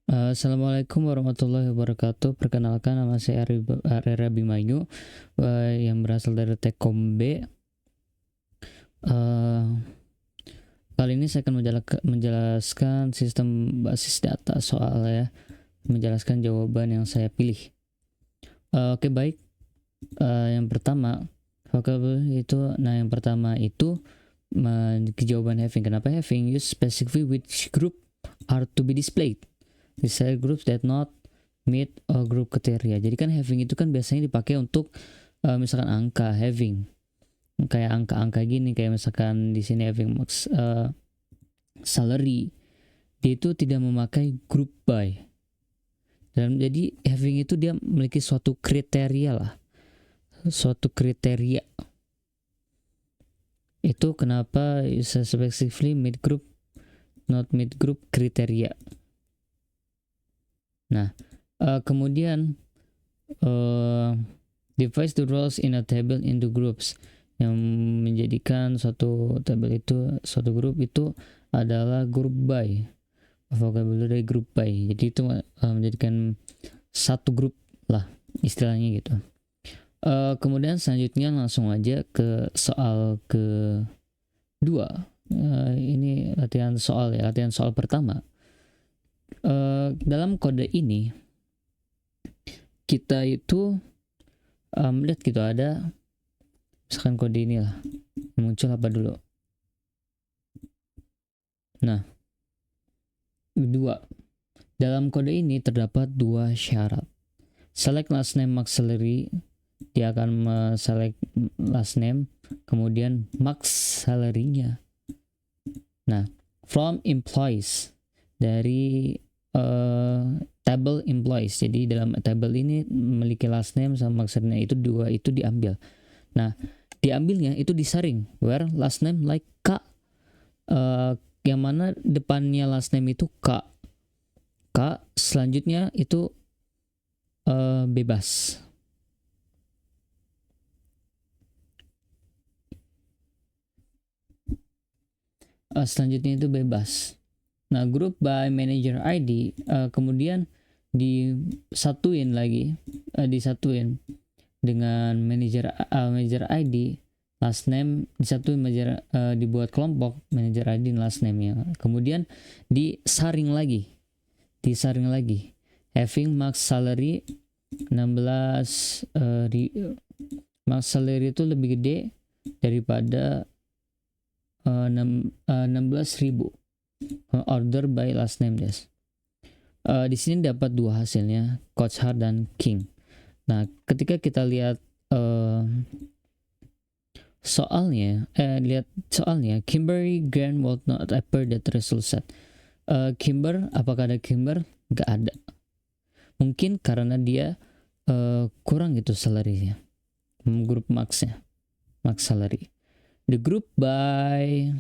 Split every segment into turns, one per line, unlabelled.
Assalamualaikum warahmatullahi wabarakatuh. Perkenalkan, nama saya Arera Bimayu, yang berasal dari Tekombe. Eh, Kali ini saya akan menjelaskan sistem basis data soal ya, menjelaskan jawaban yang saya pilih. Oke, baik. Yang pertama, vocabulary itu, yang pertama itu jawaban having. Kenapa having? Use specifically which group are to be displayed. Decide groups that not meet a group criteria. Jadi kan having itu kan biasanya dipakai untuk misalkan angka having, kayak angka-angka gini, kayak misalkan di sini having max salary, dia itu tidak memakai group by. Dan jadi having itu dia memiliki suatu kriteria lah, suatu kriteria. Itu kenapa specifically meet group, not meet group kriteria. Nah, kemudian divide the rows in a table into groups, yang menjadikan suatu table itu, suatu grup itu adalah group by, vocabulary group by. Jadi itu menjadikan satu grup lah istilahnya gitu. Kemudian selanjutnya langsung aja ke soal kedua. Ini latihan soal ya, latihan soal pertama. Dalam kode ini kita itu lihat gitu, ada misalkan kode ini lah, muncul apa dulu. Nah, dalam kode ini terdapat dua syarat. Select last name max salary, dia akan select last name, kemudian max salary-nya. Nah, from employees, dari table employees. Jadi dalam table ini memiliki last name sama max salary, itu dua itu diambil. Nah, diambilnya itu disaring, where last name like K, yang mana depannya last name itu K. Selanjutnya itu bebas. Selanjutnya itu bebas. Nah, group by manager ID kemudian disatuin dengan manager ID, last name disatuin dibuat kelompok manager ID dan last name-nya. Kemudian disaring lagi. Having max salary 16 max salary itu lebih gede daripada 16.000. Order by last name des. Di sini dapat dua hasilnya, Coach Hart dan King. Nah, ketika kita lihat soalnya, Kimberly Grant would not appear that result set. Kimber, apakah ada Kimber? Gak ada. Mungkin karena dia kurang gitu salary-nya, grup max-nya, max salary. The group by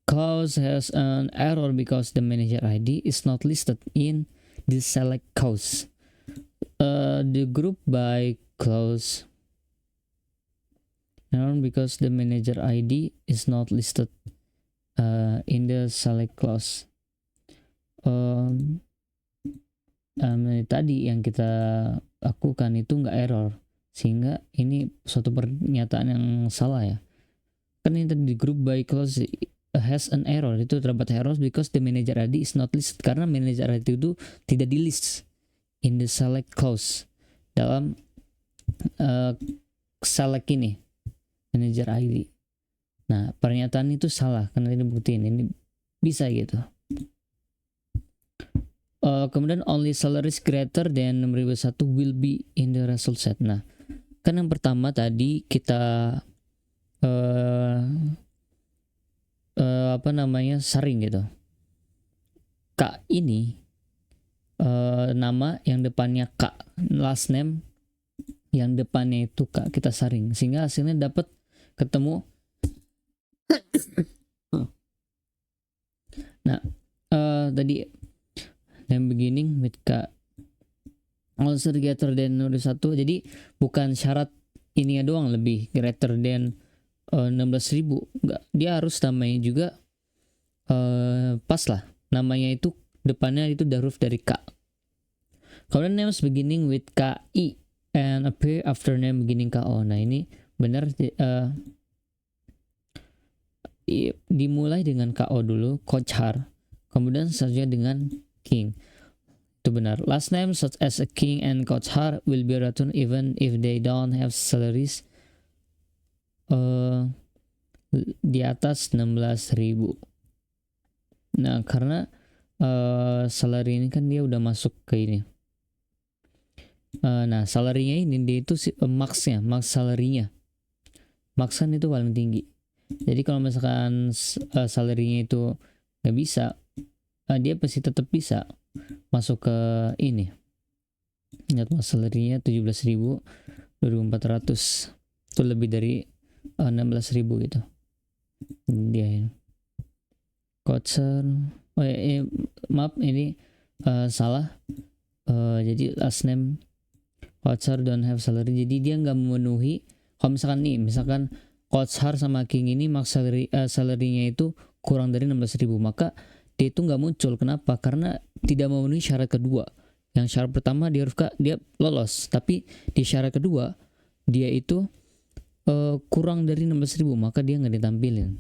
clause has an error because the manager ID is not listed in the select clause. The group by clause error because the manager ID is not listed in the select clause. Tadi yang kita lakukan itu nggak error, sehingga ini suatu pernyataan yang salah ya. Kan ini tadi group by clause has an error, itu terdapat error because the manager ID is not listed, karena manager ID itu tidak di list in the select clause dalam select ini manager ID. Nah, pernyataan itu salah karena ini buktiin ini bisa gitu. Kemudian only salaries greater than 6.001 will be in the result set. Nah, kan yang pertama tadi kita saring gitu. K ini nama yang depannya K, last name yang depannya itu K, kita saring sehingga hasilnya dapat ketemu. Nah, tadi yang beginning with K also greater than 1, jadi bukan syarat ininya doang lebih greater than 16.000, enggak, dia harus namanya juga pas lah, namanya itu depannya itu huruf dari K. Kemudian names beginning with KI and appear after name beginning KO. Nah ini benar, dimulai dengan KO dulu, Kochhar, kemudian selanjutnya dengan King. Itu benar. Last name such as a King and Kochhar will be returned even if they don't have salaries di atas 16.000. Nah karena salary ini kan dia udah masuk ke ini. Nah salary-nya ini dia itu max salary-nya. Max kan itu paling tinggi. Jadi kalau misalkan salary-nya itu nggak bisa, dia pasti tetap bisa masuk ke ini. Ingat mas, salary-nya 17.000, 2.400. Itu lebih dari 16.000 gitu. Dia ini. Kocher. Maaf ini salah. Jadi last name Kocher don't have salary. Jadi dia nggak memenuhi. Kalau misalkan Kochhar sama King ini max salary-nya itu kurang dari 16.000, maka dia itu nggak muncul. Kenapa? Karena tidak memenuhi syarat kedua. Yang syarat pertama di huruf K dia lolos, tapi di syarat kedua dia itu kurang dari 16.000, maka dia nggak ditampilin.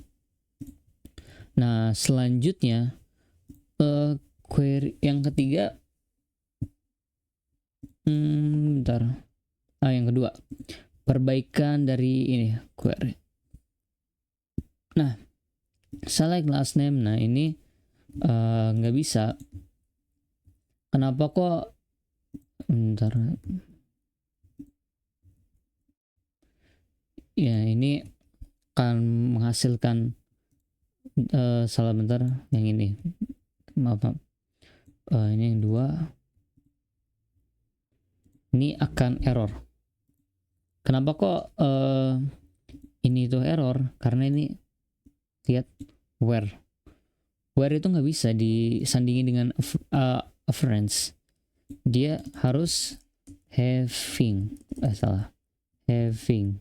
Nah selanjutnya query yang ketiga, yang kedua, perbaikan dari ini query. Nah select last name, nah ini nggak bisa. Kenapa kok? Bentar. Ya ini akan menghasilkan salah, bentar. Yang ini, maaf. Ini yang dua. Ini akan error. Kenapa kok ini tuh error? Karena ini lihat where itu nggak bisa disandingin dengan afferents. Dia harus having. Having.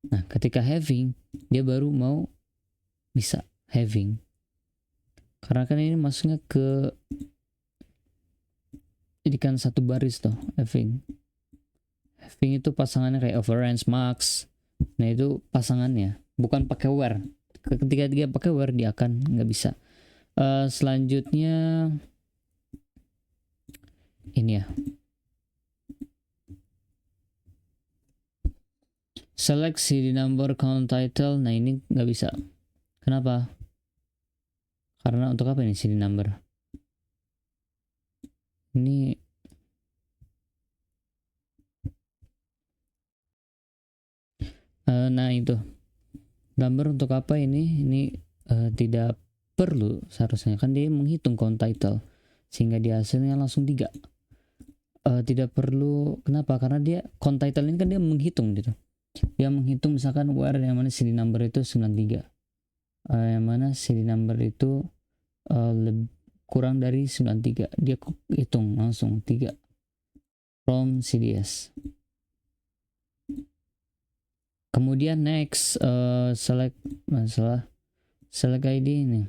Nah ketika having dia baru mau bisa having, karena kan ini masuknya ke jadikan satu baris tuh. Having itu pasangannya kayak afferents, max. Nah itu pasangannya, bukan pakai where. Ketika dia pakai where dia akan nggak bisa. Selanjutnya ini ya, select CD number count title. Nah ini nggak bisa. Kenapa? Karena untuk apa ini CD number? Ini nah itu gambar untuk apa ini? Ini tidak perlu seharusnya, kan dia menghitung count title sehingga dia hasilnya langsung 3. Tidak perlu. Kenapa? Karena dia count title ini kan dia menghitung gitu. Dia menghitung misalkan where yang mana CD number itu 93, yang mana CD number itu kurang dari 93, dia hitung langsung 3 from CDS. Kemudian next, select ID ini.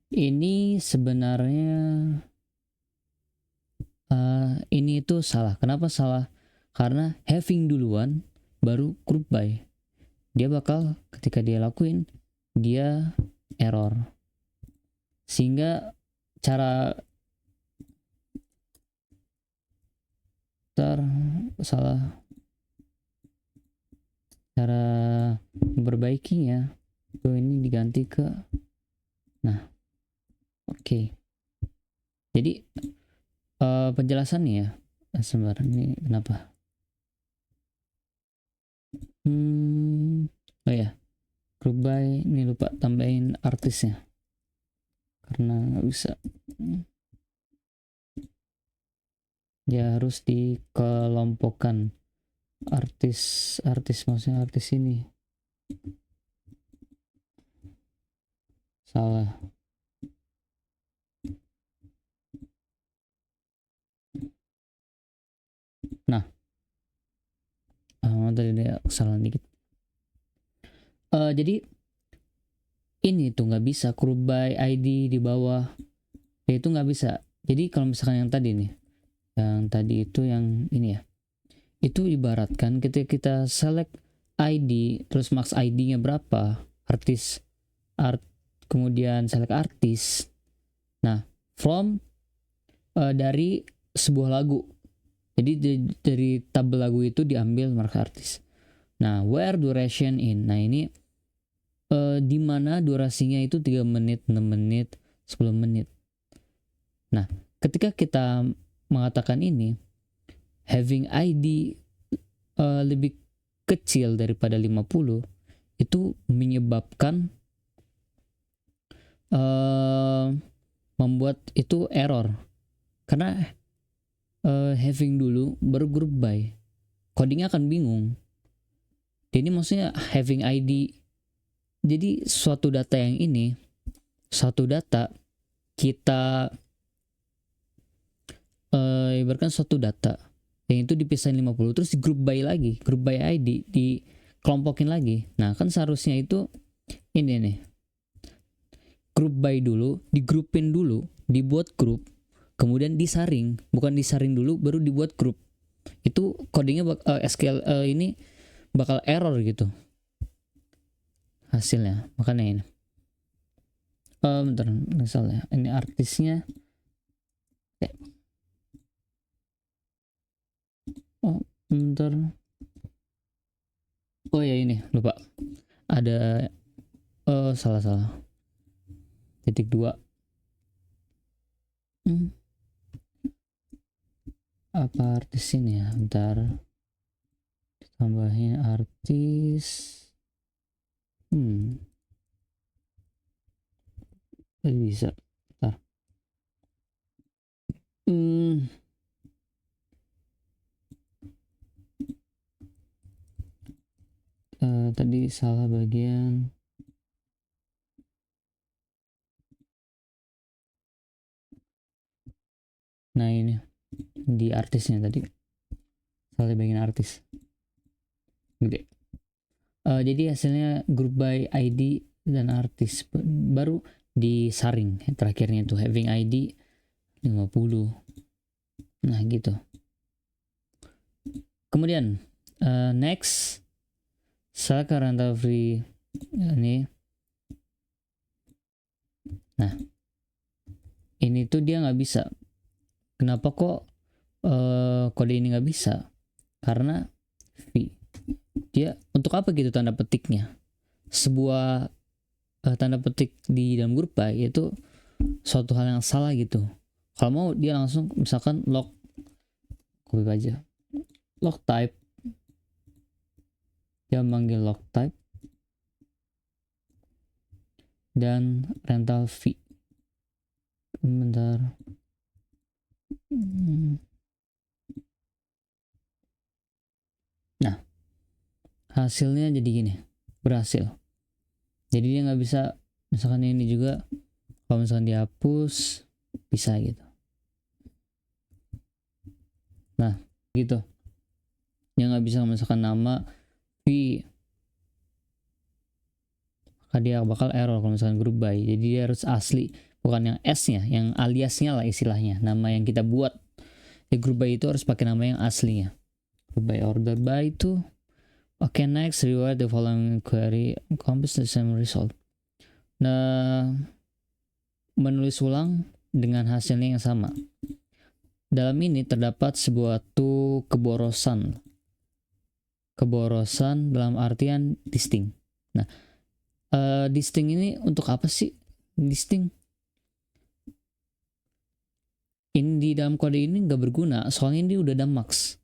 Ini sebenarnya ini itu salah. Kenapa salah? Karena having duluan baru group by. Dia bakal ketika dia lakuin dia error. Sehingga cara salah cara memperbaikinya tuh ini diganti ke oke. Jadi penjelasannya ya sebenarnya ini kenapa oh ya, group by ini lupa tambahin artisnya karena nggak bisa. Ya harus dikelompokkan artis maksudnya artis ini salah. Nah tadi ada kesalahan dikit. Jadi ini tuh nggak bisa group by ID di bawah, itu nggak bisa. Jadi kalau misalkan yang tadi nih, yang tadi itu yang ini ya, itu ibaratkan ketika kita select ID terus max ID-nya berapa, artis kemudian select artis. Nah, from dari sebuah lagu. Jadi dari tabel lagu itu diambil max artis. Nah, where duration in. Nah, ini di mana durasinya itu 3 menit, 6 menit, 10 menit. Nah, ketika kita mengatakan ini, having ID lebih kecil daripada 50, itu menyebabkan membuat itu error. Karena having dulu baru group by, codingnya akan bingung. Jadi maksudnya having ID, jadi suatu data yang ini, suatu data kita ibaratkan suatu data yang itu dipisahin 50 terus di group by lagi, group by ID dikelompokin lagi. Nah, kan seharusnya itu ini nih, group by dulu, digrupin dulu, dibuat grup, kemudian disaring, bukan disaring dulu baru dibuat grup. Itu codingnya SQL ini bakal error gitu hasilnya. Makanya ini bentar, misalnya ini artisnya bentar, oh ya ini lupa, ada salah titik 2 apa artis ini ya, bentar tambahin artis bisa bentar. Tadi salah bagian. Nah, ini di artisnya tadi salah bagian artis gede. Jadi hasilnya group by ID dan artis baru disaring terakhirnya itu having ID 50. Nah, gitu. Kemudian next, select rental free ini. Nah, ini tuh dia nggak bisa. Kenapa kok kode ini nggak bisa? Karena fee. Dia untuk apa gitu tanda petiknya? Sebuah tanda petik di dalam grup by itu suatu hal yang salah gitu. Kalau mau dia langsung misalkan log, copy aja, log type, dia manggil log type dan rental fee. Bentar. Nah, hasilnya jadi gini, berhasil. Jadi dia nggak bisa, misalkan ini juga kalau misalkan dihapus bisa gitu. Nah, gitu. Dia nggak bisa misalkan nama V, maka dia bakal error kalau misalkan group by. Jadi dia harus asli, bukan yang S-nya, yang aliasnya lah istilahnya, nama yang kita buat. Di group by itu harus pakai nama yang aslinya. Group by order by itu. Oke, next, rewrite the following query, accomplish the same result. Nah, menulis ulang dengan hasilnya yang sama. Dalam ini terdapat sebuah keborosan. Keborosan dalam artian distinct. Nah, distinct ini untuk apa sih? Distinct ini di dalam kode ini nggak berguna, soalnya ini udah ada max.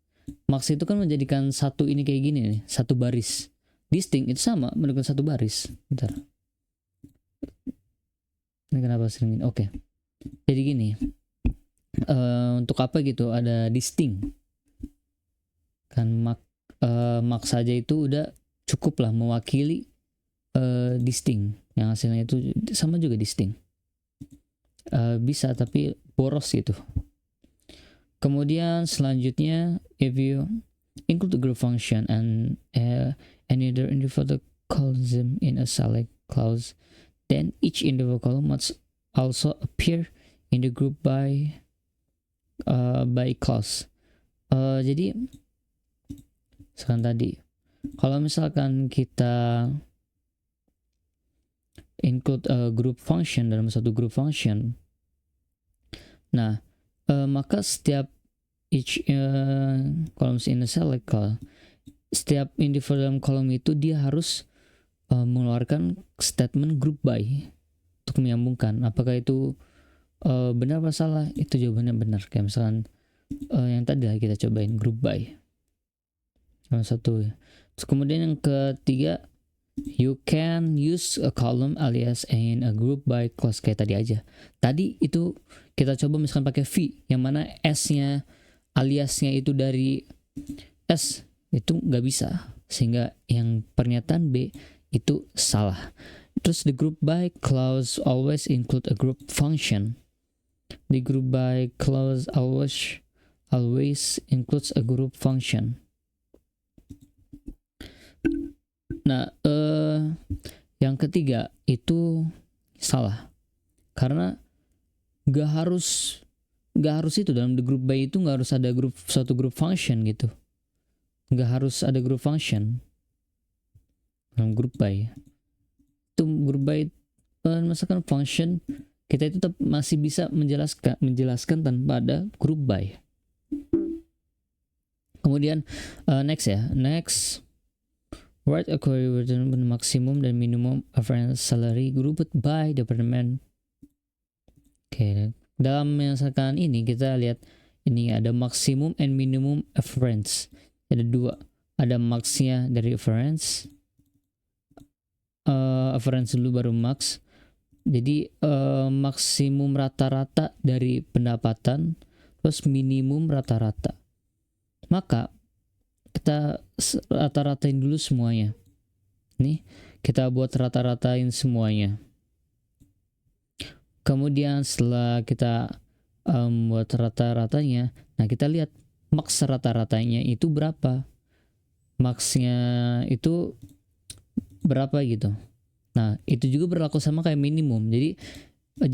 Max itu kan menjadikan satu ini kayak gini nih, satu baris. Distinct itu sama, menunjukkan satu baris. Bentar. Ini kenapa sering ini? Oke. Jadi gini. Untuk apa gitu ada distinct? Kan max saja itu udah cukup lah mewakili distinct. Yang hasilnya itu sama juga distinct. Bisa tapi boros gitu. Kemudian selanjutnya, if you include the group function and any other individual column in a select clause, then each individual column must also appear in the group by clause. Jadi sekarang tadi kalau misalkan kita include a group function dalam satu group function, nah maka setiap each columns in the select column, setiap individual dalam kolom itu dia harus mengeluarkan statement group by untuk menyambungkan. Apakah itu benar atau salah? Itu jawabannya benar. Kayak misalkan yang tadi lah kita cobain group by salah satu. Terus kemudian yang ketiga, you can use a column alias in a group by clause kayak tadi aja. Tadi itu kita coba misalkan pakai V, yang mana S-nya aliasnya itu dari S, itu nggak bisa, sehingga yang pernyataan B itu salah. Terus the group by clause always include a group function. The group by clause always includes a group function. Nah, yang ketiga itu salah, karena nggak harus itu dalam the group by itu nggak harus ada suatu group function gitu, nggak harus ada group function dalam group by. Itu group by misalkan function kita itu tetap masih bisa menjelaskan tanpa ada group by. Kemudian next, write a query with maximum dan minimum average salary grouped by department. Oke, dalam misalkan ini kita lihat ini ada maximum and minimum average. Ada dua, ada maxnya dari average dulu baru max. Jadi maksimum rata-rata dari pendapatan plus minimum rata-rata. Maka kita rata-ratain dulu semuanya. Nih, kita buat rata-ratain semuanya. Kemudian setelah kita buat rata-ratanya, nah kita lihat max rata-ratanya itu berapa. Maxnya itu berapa gitu. Nah, itu juga berlaku sama kayak minimum. Jadi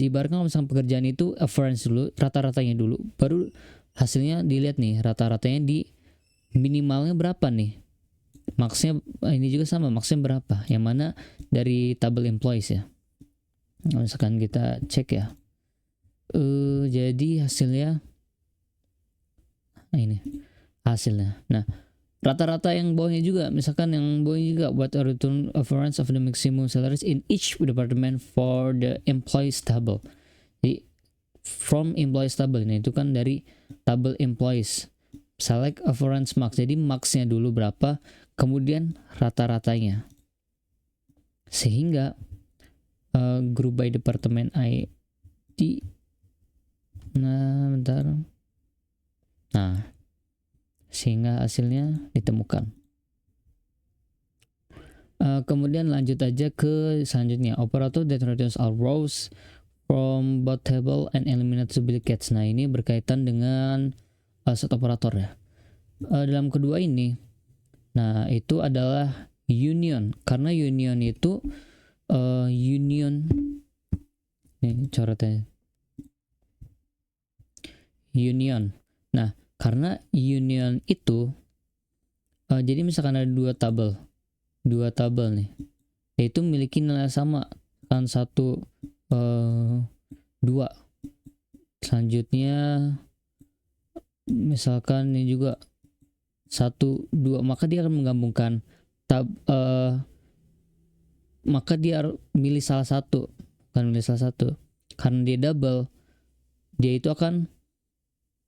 ibaratnya kalau misalnya pekerjaan itu average dulu, rata-ratanya dulu, baru hasilnya dilihat nih, rata-ratanya di minimalnya berapa nih. Maxnya ini juga sama, maxnya berapa. Yang mana dari tabel employees ya. Nah, misalkan kita cek ya. Jadi hasilnya ini hasilnya. Nah, rata-rata yang bawahnya juga, misalkan yang bawahnya juga buat a return average of the maximum salaries in each department for the employees table. Jadi from employees table ini itu kan dari tabel employees. Select average max. Jadi maxnya dulu berapa, kemudian rata-ratanya. Sehingga group by department ID. Nah, bentar. Nah, sehingga hasilnya ditemukan. Kemudian lanjut aja ke selanjutnya. Operator that returns all rows from both table and eliminates duplicates. Nah, ini berkaitan dengan set operator ya. Dalam kedua ini, nah itu adalah union. Karena union itu union. Ini coretnya. Union. Nah, karena union itu jadi misalkan ada dua tabel nih, yaitu memiliki nilai sama kan 1, 2. Selanjutnya misalkan ini juga 1, 2, maka dia akan menggabungkan maka dia milih salah satu, karena dia double, dia itu akan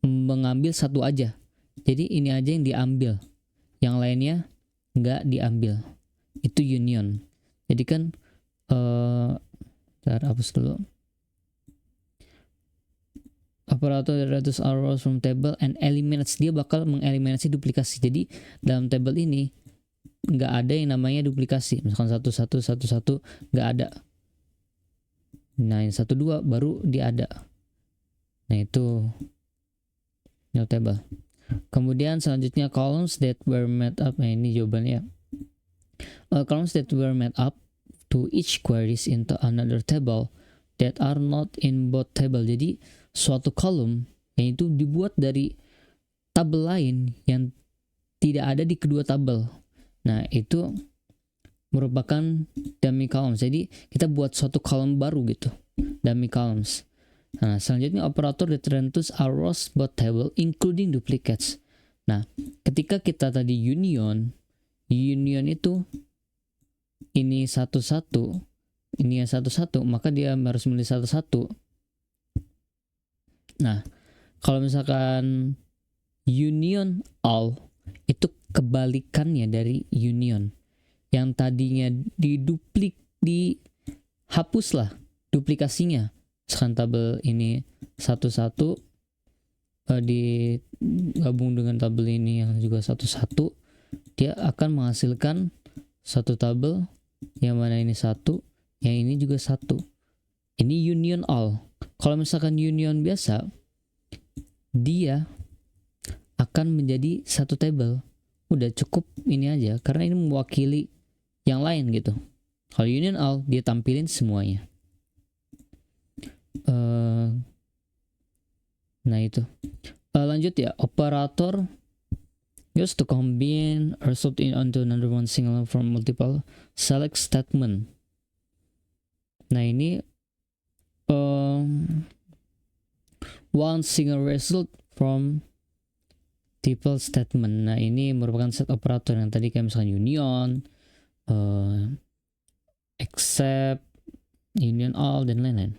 mengambil satu aja. Jadi ini aja yang diambil, yang lainnya nggak diambil. Itu union. Jadi kan bentar, hapus dulu. Operator reduce rows from table and eliminates, dia bakal mengeliminasi duplikasi. Jadi dalam table ini nggak ada yang namanya duplikasi. Misalkan 1, 1, 1, 1 nggak ada. Nah yang 1, 2 baru dia ada. Nah itu new table. Kemudian selanjutnya columns that were made up. Nah ini jawabannya. Columns that were made up to each queries into another table that are not in both table. Jadi suatu column yang itu dibuat dari tabel lain yang tidak ada di kedua tabel. Nah, itu merupakan dummy columns. Jadi kita buat suatu column baru gitu, dummy columns. Nah, selanjutnya operator that returns rows both table including duplicates. Nah, ketika kita tadi union itu ini satu-satu, ini yang satu-satu, maka dia harus milih satu-satu. Nah, kalau misalkan union all itu kebalikannya dari union. Yang tadinya dihapuslah duplikasinya. Sekarang tabel ini satu-satu digabung dengan tabel ini yang juga satu-satu, dia akan menghasilkan satu tabel yang mana ini satu, yang ini juga satu. Ini union all. Kalau misalkan union biasa, dia akan menjadi satu tabel. Udah cukup ini aja, karena ini mewakili yang lain gitu. Kalau union all, dia tampilin semuanya. Nah itu. Lanjut ya, operator used to combine result into another one single from multiple select statement. Nah ini one single result from multiple statement. Nah ini merupakan set operator yang tadi kayak misalnya union, except, union all, dan lain-lain.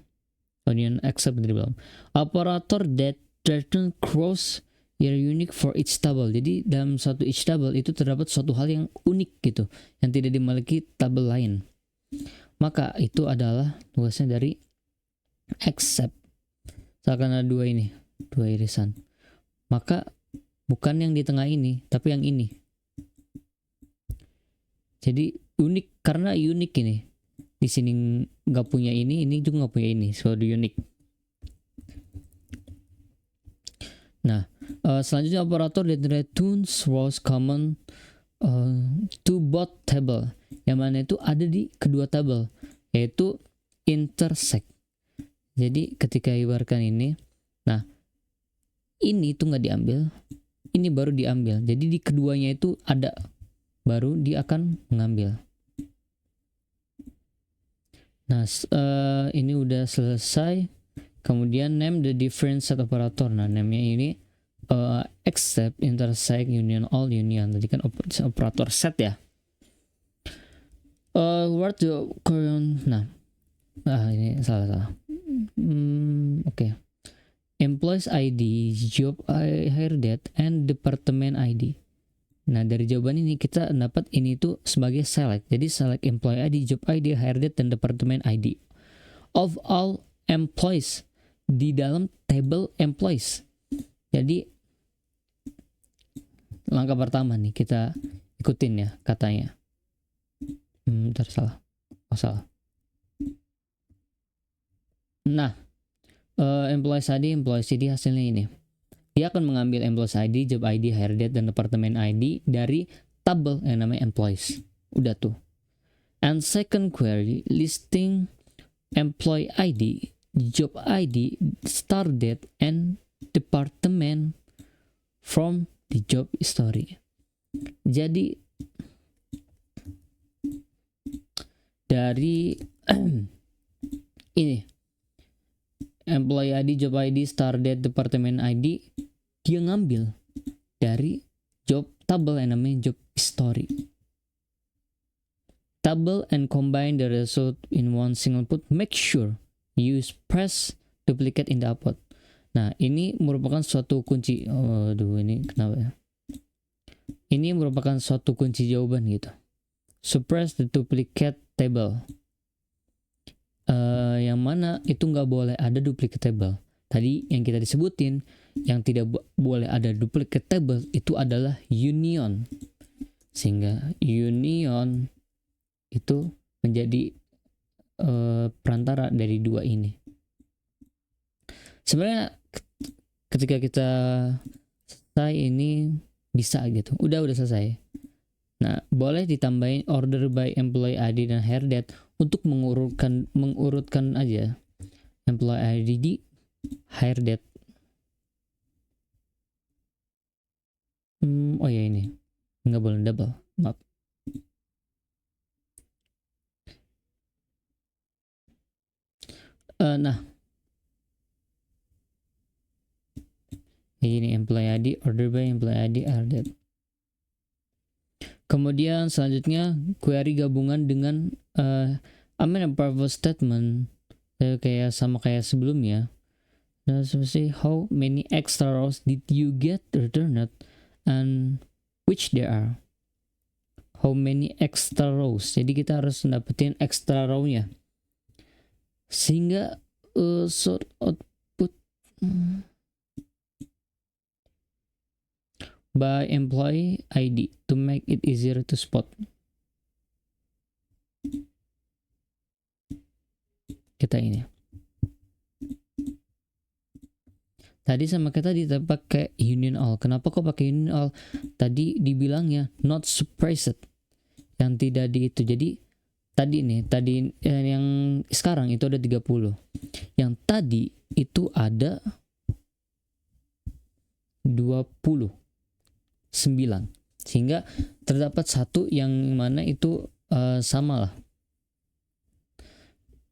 Union except dari belum. Operator that return cross are unique for each table. Jadi dalam satu each table itu terdapat suatu hal yang unik gitu, yang tidak dimiliki tabel lain. Maka itu adalah tugasnya dari except. Misalkan ada dua irisan. Maka bukan yang di tengah ini, tapi yang ini. Jadi unik, karena unik ini. Di sini nggak punya ini juga nggak punya ini, so unik. Nah, selanjutnya operator that returns rows common to both table, yang mana itu ada di kedua tabel, yaitu intersect. Jadi ketika ibaratkan ini, nah ini tuh nggak diambil, ini baru diambil. Jadi di keduanya itu ada, baru dia akan mengambil. Nah, ini udah selesai. Kemudian name the different set operator. Nah, namanya ini except, intersect, union all, union. Tadi kan operator set ya. Word the current. Nah, ini salah. Oke. Employees ID, job hire date, and department ID. Nah, dari jawaban ini kita dapat ini tuh sebagai select. Jadi select employee ID, job ID, hire date, dan department ID of all employees di dalam table employees. Jadi langkah pertama nih kita ikutin ya katanya. Salah. Nah, employees ID hasilnya ini. Dia akan mengambil employees ID, job ID, hire date, dan department ID dari tabel yang namanya employees. Udah tuh. And second query, listing employee ID, job ID, start date, and department from the job history. Jadi dari ini employee ID, job ID, start date, department ID, dia ngambil dari job table yang namanya job history. Table and combine the result in one single put. Make sure you press duplicate in the output. Nah, ini merupakan suatu kunci. Ini kenapa ya? Ini merupakan suatu kunci jawaban gitu. Suppress the duplicate table. Yang mana itu nggak boleh ada duplicate table. Tadi yang kita disebutin, yang tidak boleh ada duplicate table itu adalah union. Sehingga union itu menjadi perantara dari dua ini. Sebenarnya ketika kita selesai ini bisa gitu. Udah selesai. Nah, boleh ditambahin order by employee ID dan hire date untuk mengurutkan aja employee ID di hire date. Oh ya, ini nggak boleh double, maaf. Nah, ini employee ID, order by employee ID, hire date. Kemudian selanjutnya query gabungan dengan amend purpose statement, kayak sama kayak sebelumnya. Nah, seperti how many extra rows did you get returned and which there are. How many extra rows. Jadi kita harus dapetin extra row-nya. Sehingga sort output by employee ID to make it easier to spot. Kita ini. Tadi sama kita pakai union all. Kenapa kok pakai union all? Tadi dibilangnya not surprised. Yang tidak di itu. Jadi tadi yang sekarang itu ada 30. Yang tadi itu ada 29. Sehingga terdapat satu yang mana itu sama lah.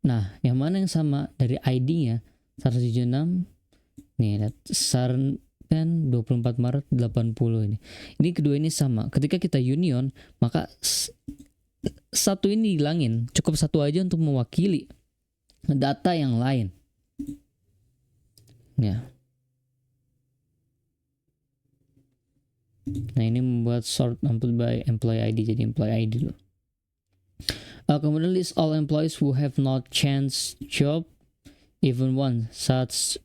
Nah, yang mana yang sama dari ID-nya 176 nih, Sarpen 24 Maret 80 ini. Ini kedua ini sama. Ketika kita union, maka satu ini dihilangin. Cukup satu aja untuk mewakili data yang lain. Ya. Nah, ini membuat sort by employee ID jadi employee ID dulu. Kemudian list all employees who have not changed job even one such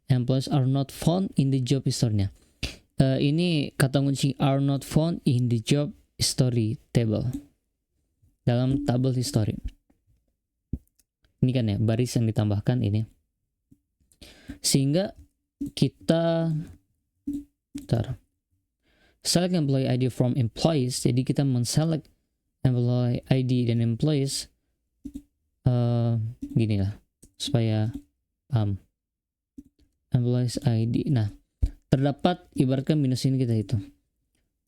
employees are not found in the job history-nya. Ini kata kunci are not found in the job history table. Dalam tabel history. Ini kan ya, baris yang ditambahkan ini. Sehingga kita select employee ID from employees. Jadi kita men-select employee ID dan employees. Gini lah, supaya employees ID. Nah, terdapat ibaratkan minus ini kita itu.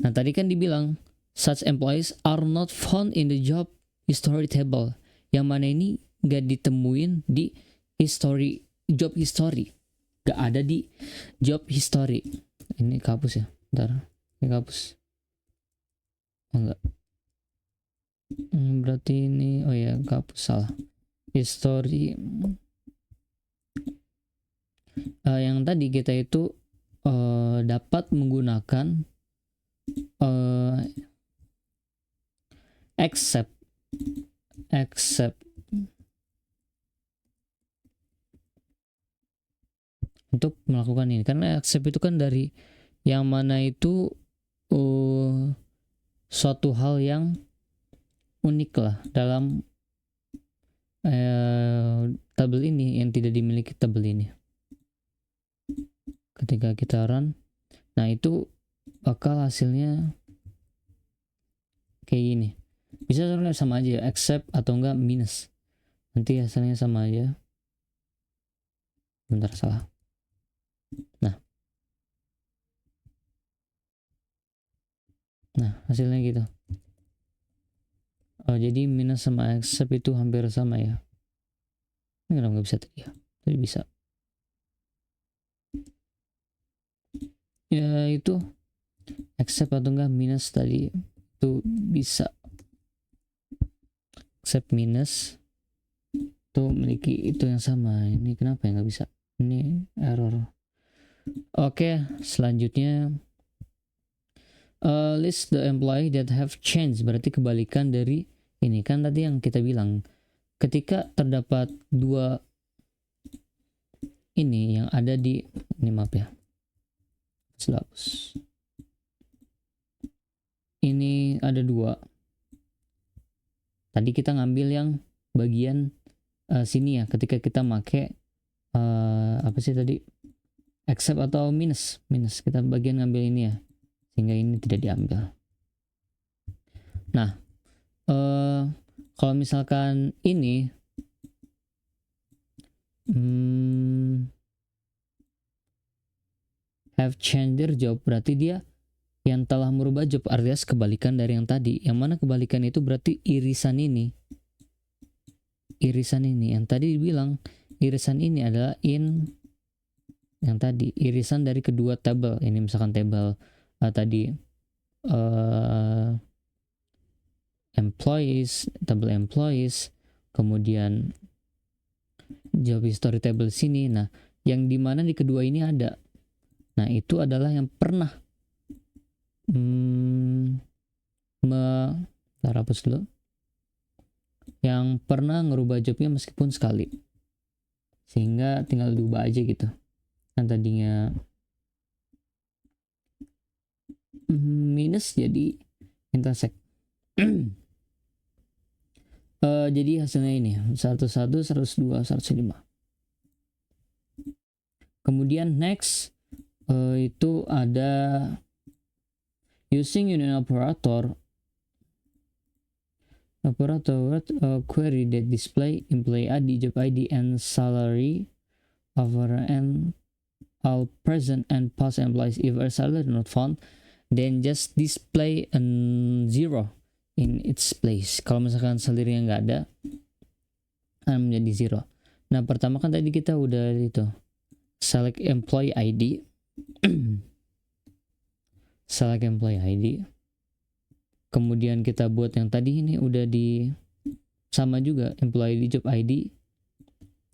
Nah, tadi kan dibilang such employees are not found in the job history table. Yang mana ini gak ditemuin di job history. Gak ada di job history. Ini kapus ya. Bentar. Ini kapus. Oh, enggak. Berarti ini, oh ya, kapus salah. History. Yang tadi kita itu dapat menggunakan except untuk melakukan ini, karena accept itu kan dari yang mana itu suatu hal yang unik lah dalam tabel ini yang tidak dimiliki tabel ini. Ketika kita run, nah itu bakal hasilnya kayak gini. Bisa sama aja accept atau enggak minus, nanti hasilnya sama aja. Bentar, salah. Nah hasilnya gitu. Jadi minus sama accept itu hampir sama ya. Ini kenapa nggak bisa tadi ya? Tadi bisa. Ya itu accept atau enggak minus tadi itu bisa. Accept minus itu memiliki itu yang sama. Ini kenapa ya nggak bisa? Ini error. Oke, selanjutnya list the employee that have changed. Berarti kebalikan dari ini kan tadi yang kita bilang. Ketika terdapat dua ini yang ada di ini, maaf ya. Ini ada dua. Tadi kita ngambil yang bagian sini ya, ketika kita make apa sih tadi, accept atau minus kita bagian ngambil ini ya, sehingga ini tidak diambil. Nah, kalau misalkan ini have changed their job, berarti dia yang telah merubah job, alias kebalikan dari yang tadi. Yang mana kebalikan itu berarti irisan ini. Irisan ini yang tadi dibilang irisan ini adalah in yang tadi irisan dari kedua tabel. Ini misalkan tabel tadi employees, tabel employees, kemudian job history table sini. Nah, yang dimana di kedua ini ada. Nah, itu adalah yang pernah hapus dulu. Yang pernah ngerubah jobnya meskipun sekali. Sehingga tinggal diubah aja gitu. Kan tadinya minus jadi intersect. Jadi hasilnya ini 101, 102, 105. Kemudian next itu ada using union operator query that display employee ID, job ID, and salary over and all present and past employees. If a salary not found, then just display a 0 in its place. Kalau misalkan salary yang nggak ada, akan menjadi 0. Nah, pertama kan tadi kita udah itu select employee ID. Select employee ID. Kemudian kita buat yang tadi ini udah di sama juga employee ID, job ID.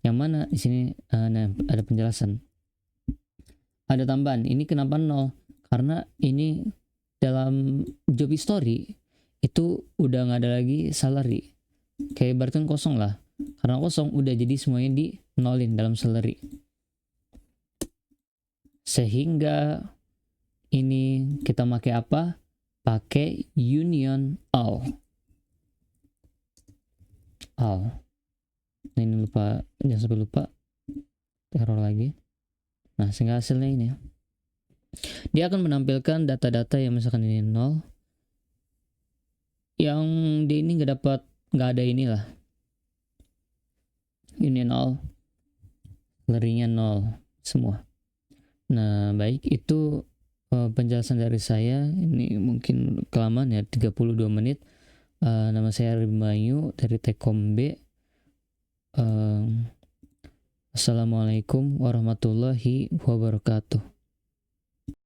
Yang mana di sini nah, ada penjelasan. Ada tambahan. Ini kenapa 0? Karena ini dalam job history itu udah nggak ada lagi salary. Kayak berarti kosong lah. Karena kosong udah jadi semuanya di nolin dalam salary. Sehingga ini kita pakai apa? Pakai union all. Nah, ini lupa, jangan sampai lupa. Error lagi. Nah, sehingga hasilnya ini. Dia akan menampilkan data-data yang misalkan ini 0. Yang di ini nggak ada inilah. Union all. Salary-nya 0 semua. Nah, baik, itu penjelasan dari saya. Ini mungkin kelamaan ya, 32 menit. Nama saya Rimayu dari Tekom B. Assalamualaikum warahmatullahi wabarakatuh.